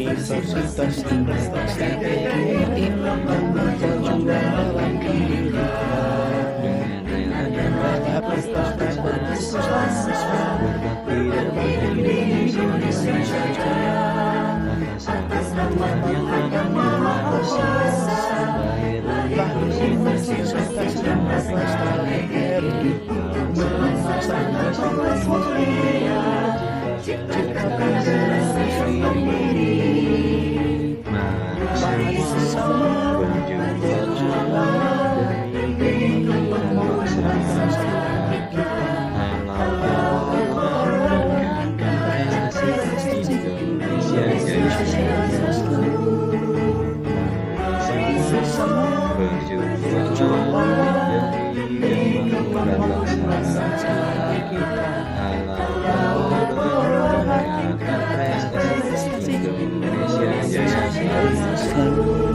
Universitas Indonesia PGRI memperjuangkan dengan rela dan rela bertahan mahasiswa berbakti dan Indonesia atas nama yang maha kuasa lahirlah Universitas Indonesia PGRI ciptakan generasi mandiri. Mari semua berjuang demi kemakmuran bangsa kita. Indonesia jadi berjuang demi kemakmuran bangsa kita. Indonesia jaya selalu.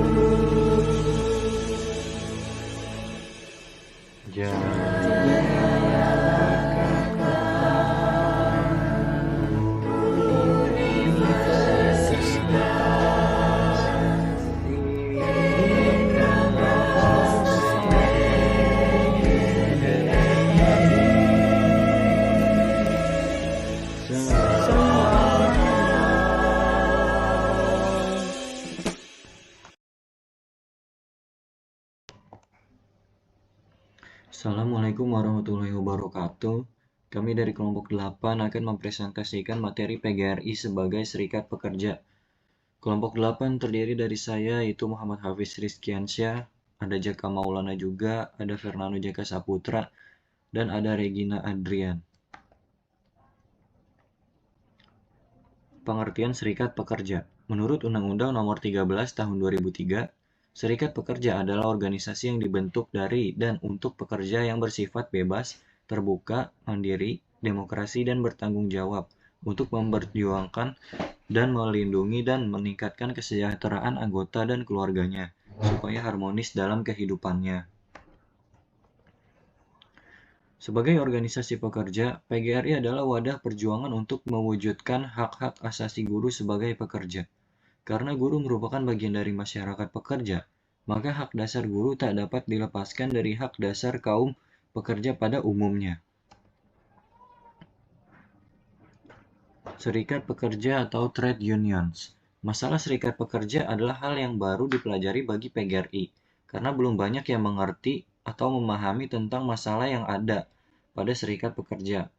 Assalamualaikum warahmatullahi wabarakatuh. Kami dari kelompok 8 akan mempresentasikan materi PGRI sebagai Serikat Pekerja. Kelompok 8 terdiri dari saya, yaitu Muhammad Hafiz Rizkiansyah, ada Jaka Maulana juga, ada Fernando Jaka Saputra, dan ada Regina Adrian. Pengertian Serikat Pekerja. Menurut Undang-Undang Nomor 13 Tahun 2003, Serikat Pekerja adalah organisasi yang dibentuk dari dan untuk pekerja yang bersifat bebas, terbuka, mandiri, demokrasi, dan bertanggung jawab untuk memperjuangkan dan melindungi dan meningkatkan kesejahteraan anggota dan keluarganya supaya harmonis dalam kehidupannya. Sebagai organisasi pekerja, PGRI adalah wadah perjuangan untuk mewujudkan hak-hak asasi guru sebagai pekerja. Karena guru merupakan bagian dari masyarakat pekerja, maka hak dasar guru tak dapat dilepaskan dari hak dasar kaum pekerja pada umumnya. Serikat pekerja atau trade unions. Masalah serikat pekerja adalah hal yang baru dipelajari bagi PGRI, karena belum banyak yang mengerti atau memahami tentang masalah yang ada pada serikat pekerja.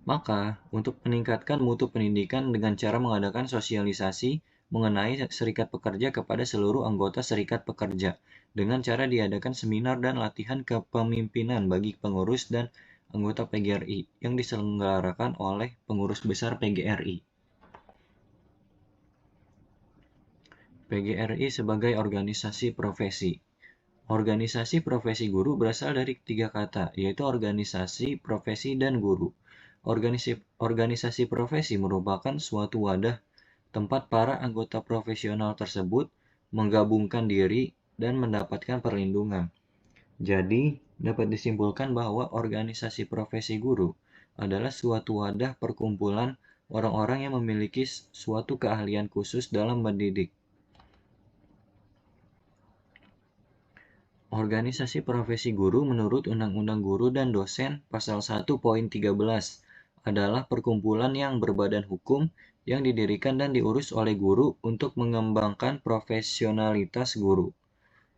Maka, untuk meningkatkan mutu pendidikan dengan cara mengadakan sosialisasi mengenai serikat pekerja kepada seluruh anggota serikat pekerja, dengan cara diadakan seminar dan latihan kepemimpinan bagi pengurus dan anggota PGRI yang diselenggarakan oleh pengurus besar PGRI. PGRI sebagai organisasi profesi. Organisasi profesi guru berasal dari 3 kata, yaitu organisasi, profesi, dan guru. Organisasi profesi merupakan suatu wadah tempat para anggota profesional tersebut menggabungkan diri dan mendapatkan perlindungan. Jadi, dapat disimpulkan bahwa organisasi profesi guru adalah suatu wadah perkumpulan orang-orang yang memiliki suatu keahlian khusus dalam mendidik. Organisasi profesi guru menurut Undang-Undang Guru dan Dosen Pasal 1.13 adalah perkumpulan yang berbadan hukum yang didirikan dan diurus oleh guru untuk mengembangkan profesionalitas guru.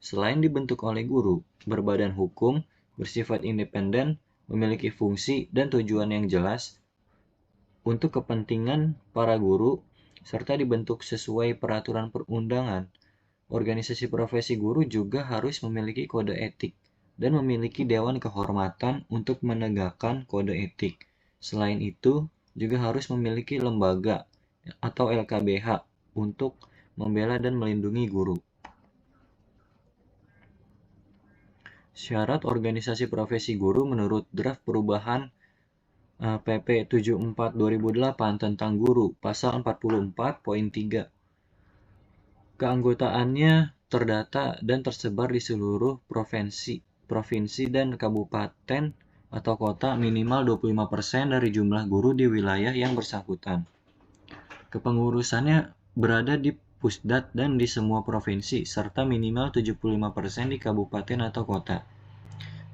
Selain dibentuk oleh guru, berbadan hukum, bersifat independen, memiliki fungsi dan tujuan yang jelas untuk kepentingan para guru, serta dibentuk sesuai peraturan perundangan. Organisasi profesi guru juga harus memiliki kode etik dan memiliki dewan kehormatan untuk menegakkan kode etik. Selain itu, juga harus memiliki lembaga atau LKBH untuk membela dan melindungi guru. Syarat organisasi profesi guru menurut draft perubahan PP 74/2008 tentang guru, pasal 44.3. Keanggotaannya terdata dan tersebar di seluruh provinsi dan kabupaten atau kota minimal 25% dari jumlah guru di wilayah yang bersangkutan. Kepengurusannya berada di Pusdat dan di semua provinsi, serta minimal 75% di kabupaten atau kota.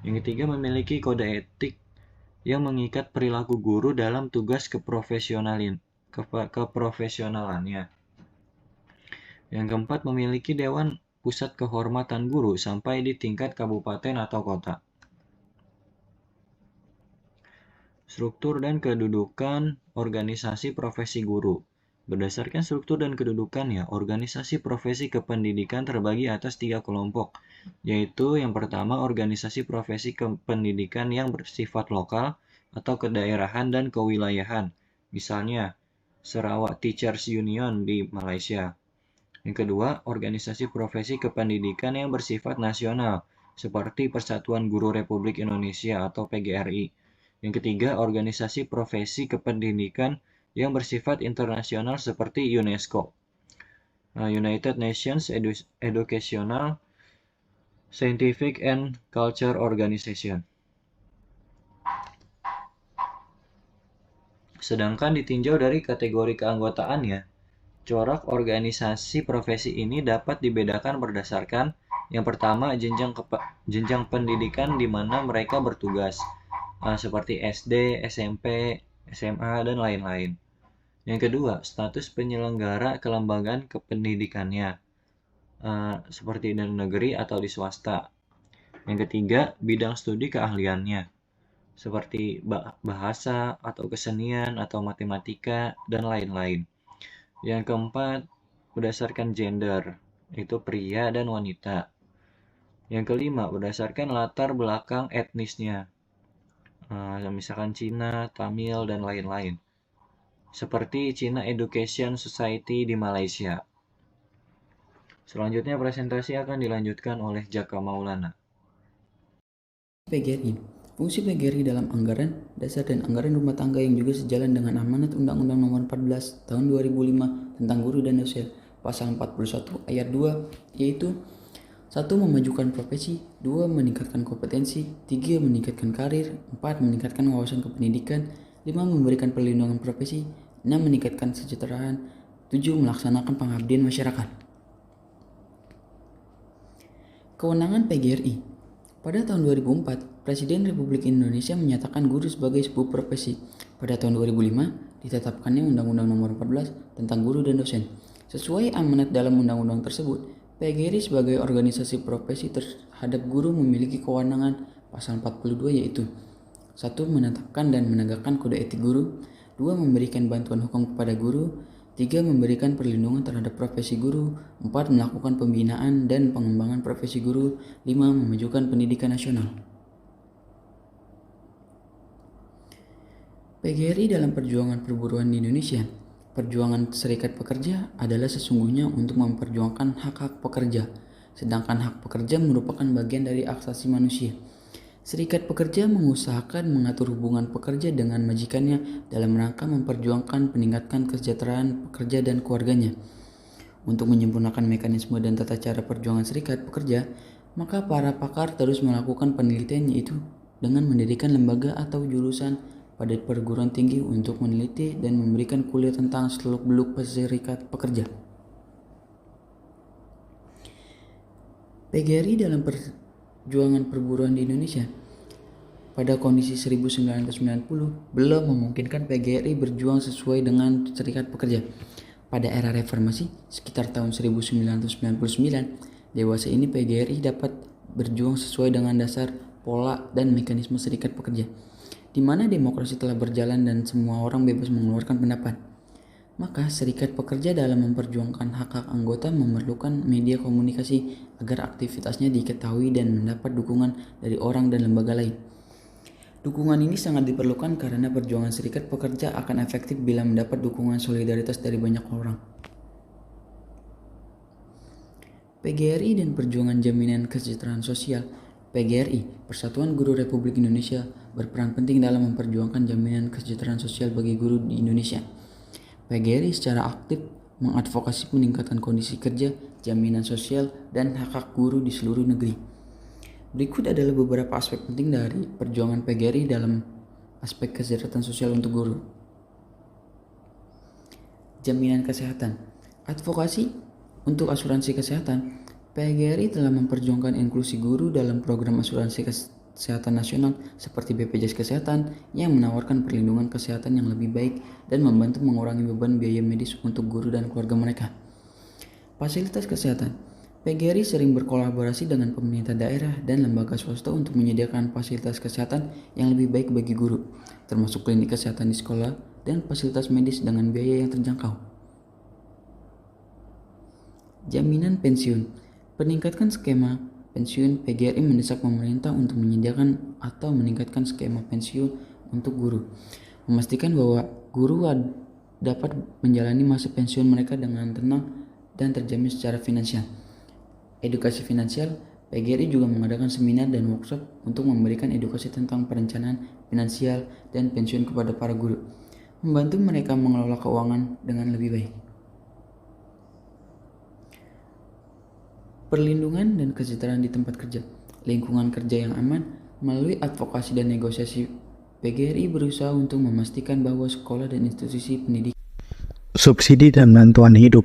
Yang ketiga, memiliki kode etik yang mengikat perilaku guru dalam tugas keprofesionalannya. Yang keempat, memiliki Dewan Pusat Kehormatan Guru sampai di tingkat kabupaten atau kota. Struktur dan kedudukan organisasi profesi guru. Berdasarkan struktur dan kedudukannya, organisasi profesi kependidikan terbagi atas 3 kelompok, yaitu yang pertama organisasi profesi kependidikan yang bersifat lokal atau kedaerahan dan kewilayahan, misalnya Sarawak Teachers Union di Malaysia. Yang kedua, organisasi profesi kependidikan yang bersifat nasional, seperti Persatuan Guru Republik Indonesia atau PGRI. Yang ketiga, organisasi profesi kependidikan yang bersifat internasional seperti UNESCO, United Nations Educational, Scientific and Culture Organization. Sedangkan ditinjau dari kategori keanggotaannya, corak organisasi profesi ini dapat dibedakan berdasarkan yang pertama, jenjang pendidikan di mana mereka bertugas, seperti SD, SMP, SMA, dan lain-lain. Yang kedua, status penyelenggara kelembagaan kependidikannya, seperti di negeri atau di swasta. Yang ketiga, bidang studi keahliannya, seperti bahasa atau kesenian atau matematika, dan lain-lain. Yang keempat, berdasarkan gender, itu pria dan wanita. Yang kelima, berdasarkan latar belakang etnisnya, misalkan Cina, Tamil, dan lain-lain. Seperti China Education Society di Malaysia. Selanjutnya presentasi akan dilanjutkan oleh Jaka Maulana. PGRI. Fungsi PGRI dalam anggaran dasar dan anggaran rumah tangga yang juga sejalan dengan amanat Undang-Undang Nomor 14 Tahun 2005 tentang guru dan dosen, pasal 41 ayat 2, yaitu 1. Memajukan profesi, 2. Meningkatkan kompetensi, 3. Meningkatkan karir, 4. Meningkatkan wawasan kependidikan, 5. Memberikan perlindungan profesi, 6. Meningkatkan kesejahteraan, 7. Melaksanakan pengabdian masyarakat. Kewenangan PGRI. Pada tahun 2004, Presiden Republik Indonesia menyatakan guru sebagai sebuah profesi. Pada tahun 2005, ditetapkannya Undang-Undang Nomor 14 tentang guru dan dosen. Sesuai amanat dalam undang-undang tersebut, PGRI sebagai organisasi profesi terhadap guru memiliki kewenangan pasal 42, yaitu 1. Menetapkan dan menegakkan kode etik guru, 2. Memberikan bantuan hukum kepada guru, 3. Memberikan perlindungan terhadap profesi guru, 4. Melakukan pembinaan dan pengembangan profesi guru, 5. Memajukan pendidikan nasional. PGRI dalam perjuangan perburuan di Indonesia. Perjuangan serikat pekerja adalah sesungguhnya untuk memperjuangkan hak-hak pekerja, sedangkan hak pekerja merupakan bagian dari hak asasi manusia. Serikat pekerja mengusahakan mengatur hubungan pekerja dengan majikannya dalam rangka memperjuangkan peningkatan kesejahteraan pekerja dan keluarganya. Untuk menyempurnakan mekanisme dan tata cara perjuangan serikat pekerja, maka para pakar terus melakukan penelitian, yaitu dengan mendirikan lembaga atau jurusan pada perguruan tinggi untuk meneliti dan memberikan kuliah tentang seluk-beluk serikat pekerja. PGRI dalam perjuangan perburuan di Indonesia. Pada kondisi 1990, belum memungkinkan PGRI berjuang sesuai dengan serikat pekerja. Pada era reformasi, sekitar tahun 1999, dewasa ini PGRI dapat berjuang sesuai dengan dasar, pola, dan mekanisme serikat pekerja, di mana demokrasi telah berjalan dan semua orang bebas mengeluarkan pendapat. Maka serikat pekerja dalam memperjuangkan hak-hak anggota memerlukan media komunikasi agar aktivitasnya diketahui dan mendapat dukungan dari orang dan lembaga lain. Dukungan ini sangat diperlukan karena perjuangan serikat pekerja akan efektif bila mendapat dukungan solidaritas dari banyak orang. PGRI dan perjuangan jaminan kesejahteraan sosial. PGRI, Persatuan Guru Republik Indonesia, berperan penting dalam memperjuangkan jaminan kesejahteraan sosial bagi guru di Indonesia. PGRI secara aktif mengadvokasi peningkatan kondisi kerja, jaminan sosial, dan hak-hak guru di seluruh negeri. Berikut adalah beberapa aspek penting dari perjuangan PGRI dalam aspek kesejahteraan sosial untuk guru. Jaminan kesehatan. Advokasi untuk asuransi kesehatan. PGRI telah memperjuangkan inklusi guru dalam program asuransi kesehatan nasional seperti BPJS Kesehatan yang menawarkan perlindungan kesehatan yang lebih baik dan membantu mengurangi beban biaya medis untuk guru dan keluarga mereka. Fasilitas kesehatan. PGRI sering berkolaborasi dengan pemerintah daerah dan lembaga swasta untuk menyediakan fasilitas kesehatan yang lebih baik bagi guru, termasuk klinik kesehatan di sekolah dan fasilitas medis dengan biaya yang terjangkau. Jaminan pensiun. Peningkatkan skema pensiun. PGRI mendesak pemerintah untuk menyediakan atau meningkatkan skema pensiun untuk guru, memastikan bahwa guru dapat menjalani masa pensiun mereka dengan tenang dan terjamin secara finansial. Edukasi finansial. PGRI juga mengadakan seminar dan workshop untuk memberikan edukasi tentang perencanaan finansial dan pensiun kepada para guru, membantu mereka mengelola keuangan dengan lebih baik. Perlindungan dan kesejahteraan di tempat kerja. Lingkungan kerja yang aman. Melalui advokasi dan negosiasi, PGRI berusaha untuk memastikan bahwa sekolah dan institusi pendidikan. Subsidi dan bantuan hidup.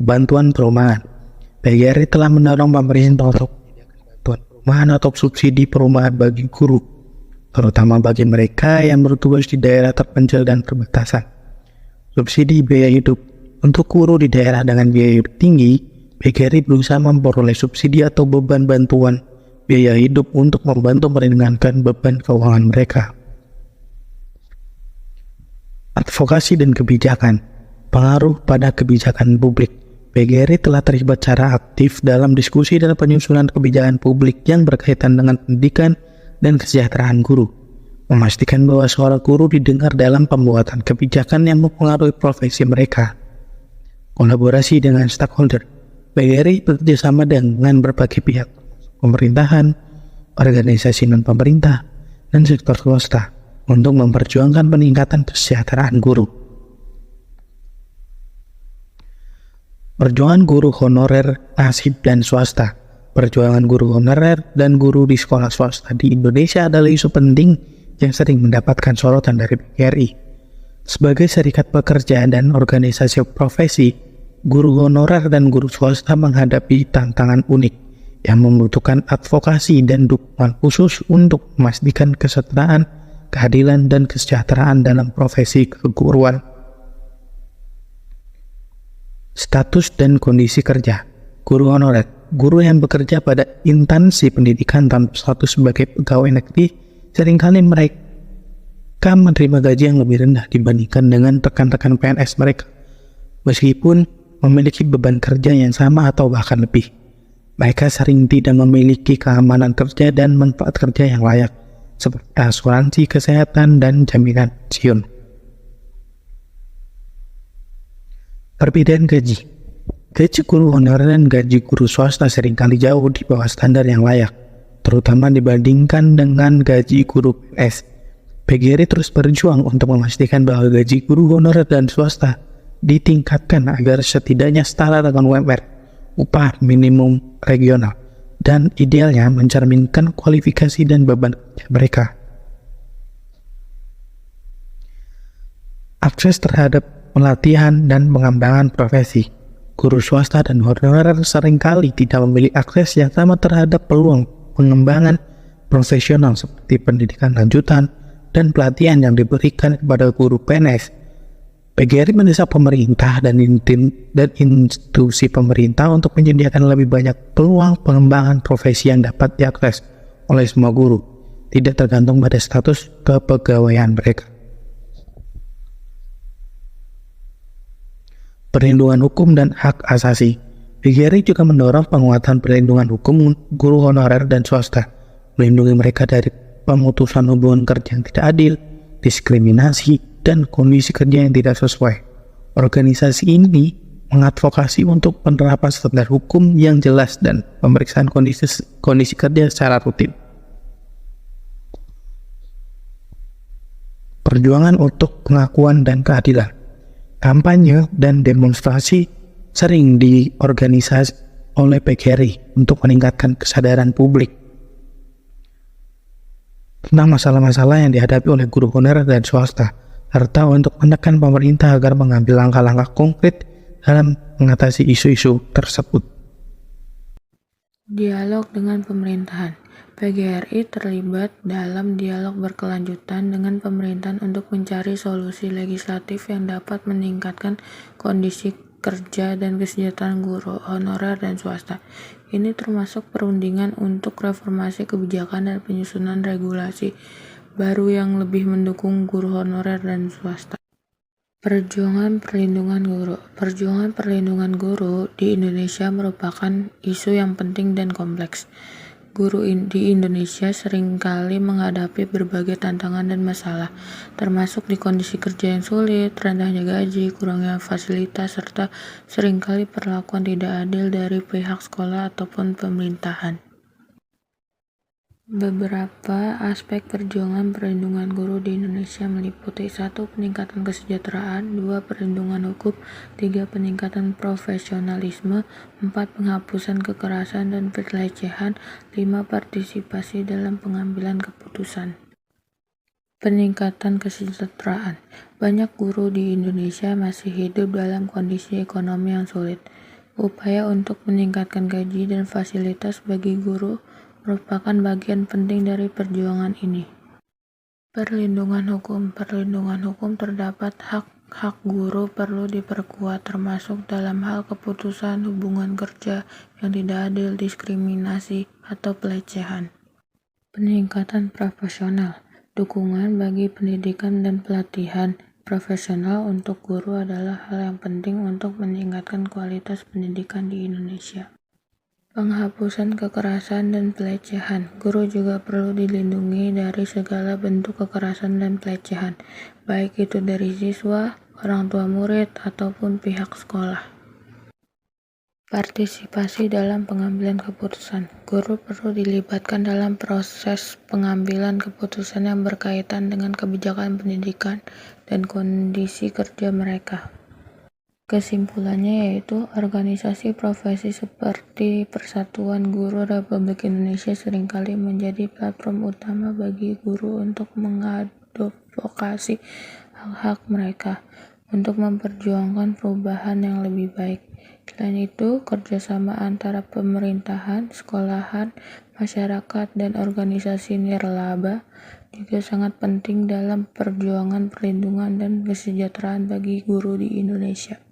Bantuan perumahan. PGRI telah mendorong pemerintah untuk menyediakan bantuan perumahan atau subsidi perumahan bagi guru, terutama bagi mereka yang bertugas di daerah terpencil dan perbatasan. Subsidi biaya hidup. Untuk guru di daerah dengan biaya hidup tinggi, PGRI berusaha memperoleh subsidi atau beban bantuan biaya hidup untuk membantu meringankan beban keuangan mereka. Advokasi dan kebijakan. Pengaruh pada kebijakan publik. PGRI telah terlibat secara aktif dalam diskusi dan penyusunan kebijakan publik yang berkaitan dengan pendidikan dan kesejahteraan guru, memastikan bahwa suara guru didengar dalam pembuatan kebijakan yang mempengaruhi profesi mereka. Kolaborasi dengan stakeholder. PGRI bekerjasama dengan berbagai pihak, pemerintahan, organisasi non-pemerintah, dan sektor swasta untuk memperjuangkan peningkatan kesejahteraan guru. Perjuangan guru honorer, nasib, dan swasta. Perjuangan guru honorer dan guru di sekolah swasta di Indonesia adalah isu penting yang sering mendapatkan sorotan dari PGRI. Sebagai serikat pekerja dan organisasi profesi, guru honorer dan guru swasta menghadapi tantangan unik yang membutuhkan advokasi dan dukungan khusus untuk memastikan kesetaraan, keadilan, dan kesejahteraan dalam profesi keguruan. Status dan kondisi kerja. Guru honorer, guru yang bekerja pada instansi pendidikan tanpa status sebagai pegawai negeri, seringkali mereka menerima gaji yang lebih rendah dibandingkan dengan rekan-rekan PNS mereka, meskipun memiliki beban kerja yang sama atau bahkan lebih. Mereka sering tidak memiliki keamanan kerja dan manfaat kerja yang layak, seperti asuransi kesehatan dan jaminan pensiun. Perbedaan gaji. Gaji guru honorer dan gaji guru swasta seringkali jauh di bawah standar yang layak, terutama dibandingkan dengan gaji guru PNS. PGRI terus berjuang untuk memastikan bahwa gaji guru honorer dan swasta ditingkatkan agar setidaknya setara dengan UMR, upah minimum regional, dan idealnya mencerminkan kualifikasi dan beban kerja mereka. Akses terhadap pelatihan dan pengembangan profesi. Guru swasta dan honorer seringkali tidak memiliki akses yang sama terhadap peluang pengembangan profesional seperti pendidikan lanjutan dan pelatihan yang diberikan kepada guru PNS. PGRI mendesak pemerintah dan institusi pemerintah untuk menyediakan lebih banyak peluang pengembangan profesi yang dapat diakses oleh semua guru, tidak tergantung pada status kepegawaian mereka. Perlindungan hukum dan hak asasi. PGRI juga mendorong penguatan perlindungan hukum guru honorer dan swasta, melindungi mereka dari pemutusan hubungan kerja yang tidak adil, diskriminasi, dan kondisi kerja yang tidak sesuai. Organisasi ini mengadvokasi untuk penerapan standar hukum yang jelas dan pemeriksaan kondisi kerja secara rutin. Perjuangan untuk pengakuan dan keadilan. Kampanye dan demonstrasi sering diorganisasi oleh PGRI untuk meningkatkan kesadaran publik tentang masalah-masalah yang dihadapi oleh guru honorer dan swasta. serta untuk menekan pemerintah agar mengambil langkah-langkah konkret dalam mengatasi isu-isu tersebut. Dialog dengan pemerintahan. PGRI terlibat dalam dialog berkelanjutan dengan pemerintahan untuk mencari solusi legislatif yang dapat meningkatkan kondisi kerja dan kesejahteraan guru honorer dan swasta. Ini termasuk perundingan untuk reformasi kebijakan dan penyusunan regulasi baru yang lebih mendukung guru honorer dan swasta. Perjuangan perlindungan guru. Perjuangan perlindungan guru di Indonesia merupakan isu yang penting dan kompleks. Guru di Indonesia seringkali menghadapi berbagai tantangan dan masalah, termasuk di kondisi kerja yang sulit, rendahnya gaji, kurangnya fasilitas, serta seringkali perlakuan tidak adil dari pihak sekolah ataupun pemerintahan. Beberapa aspek perjuangan perlindungan guru di Indonesia meliputi 1. Peningkatan kesejahteraan, 2. Perlindungan hukum, 3. Peningkatan profesionalisme, 4. Penghapusan kekerasan dan pelecehan, 5. Partisipasi dalam pengambilan keputusan. Peningkatan kesejahteraan. Banyak guru di Indonesia masih hidup dalam kondisi ekonomi yang sulit. Upaya untuk meningkatkan gaji dan fasilitas bagi guru merupakan bagian penting dari perjuangan ini. Perlindungan hukum. Perlindungan hukum terdapat hak guru perlu diperkuat, termasuk dalam hal keputusan hubungan kerja yang tidak adil, diskriminasi, atau pelecehan. Peningkatan profesional. Dukungan bagi pendidikan dan pelatihan profesional untuk guru adalah hal yang penting untuk meningkatkan kualitas pendidikan di Indonesia. Penghapusan kekerasan dan pelecehan. Guru juga perlu dilindungi dari segala bentuk kekerasan dan pelecehan, baik itu dari siswa, orang tua murid, ataupun pihak sekolah. Partisipasi dalam pengambilan keputusan. Guru perlu dilibatkan dalam proses pengambilan keputusan yang berkaitan dengan kebijakan pendidikan dan kondisi kerja mereka. Kesimpulannya yaitu organisasi profesi seperti Persatuan Guru Republik Indonesia seringkali menjadi platform utama bagi guru untuk mengadvokasi hak-hak mereka untuk memperjuangkan perubahan yang lebih baik. Selain itu, kerjasama antara pemerintahan, sekolahan, masyarakat, dan organisasi nirlaba juga sangat penting dalam perjuangan perlindungan dan kesejahteraan bagi guru di Indonesia.